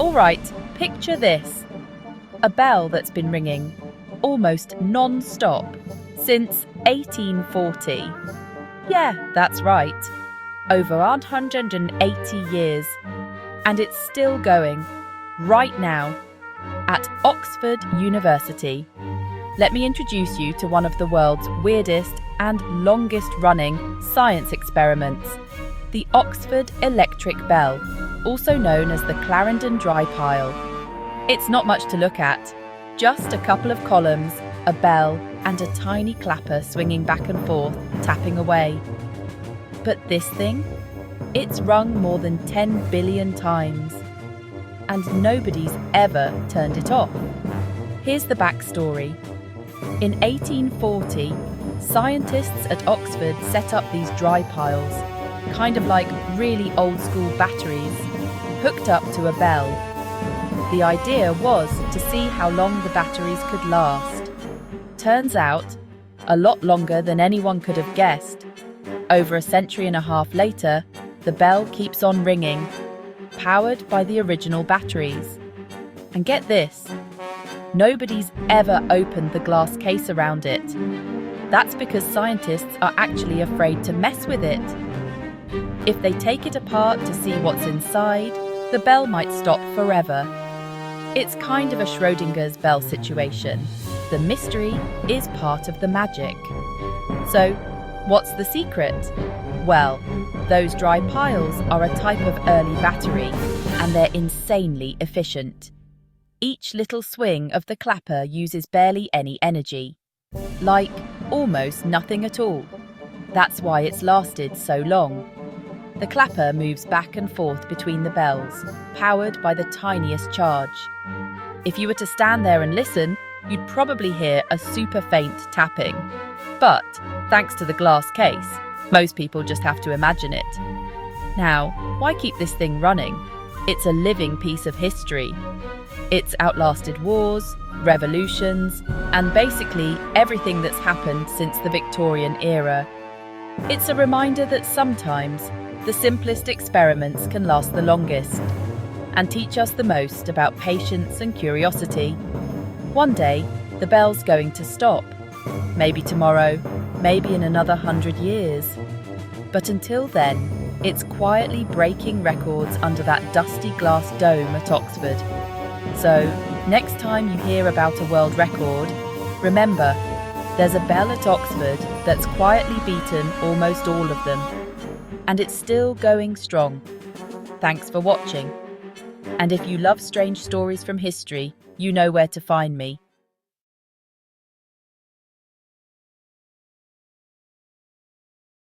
All right, picture this. A bell that's been ringing almost non-stop since 1840. Yeah, that's right. Over 180 years. And it's still going, right now, at Oxford University. Let me introduce you to one of the world's weirdest and longest-running science experiments, the Oxford Electric Bell, also known as the Clarendon Dry Pile. It's not much to look at, just a couple of columns, a bell, and a tiny clapper swinging back and forth, tapping away. But this thing? It's rung more than 10 billion times. And nobody's ever turned it off. Here's the backstory. In 1840, scientists at Oxford set up these dry piles, kind of like really old-school batteries, hooked up to a bell. The idea was to see how long the batteries could last. Turns out, a lot longer than anyone could have guessed. Over a century and a half later, the bell keeps on ringing, powered by the original batteries. And get this, nobody's ever opened the glass case around it. That's because scientists are actually afraid to mess with it. If they take it apart to see what's inside, the bell might stop forever. It's kind of a Schrödinger's bell situation. The mystery is part of the magic. So, what's the secret? Well, those dry piles are a type of early battery, and they're insanely efficient. Each little swing of the clapper uses barely any energy. Like, almost nothing at all. That's why it's lasted so long. The clapper moves back and forth between the bells, powered by the tiniest charge. If you were to stand there and listen, you'd probably hear a super faint tapping. But, thanks to the glass case, most people just have to imagine it. Now, why keep this thing running? It's a living piece of history. It's outlasted wars, revolutions, and basically everything that's happened since the Victorian era. It's a reminder that sometimes the simplest experiments can last the longest and teach us the most about patience and curiosity. One day, the bell's going to stop. Maybe tomorrow, maybe in another 100 years. But until then, it's quietly breaking records under that dusty glass dome at Oxford. So, next time you hear about a world record, remember, there's a bell at Oxford that's quietly beaten almost all of them. And it's still going strong. Thanks for watching. And if you love strange stories from history, you know where to find me.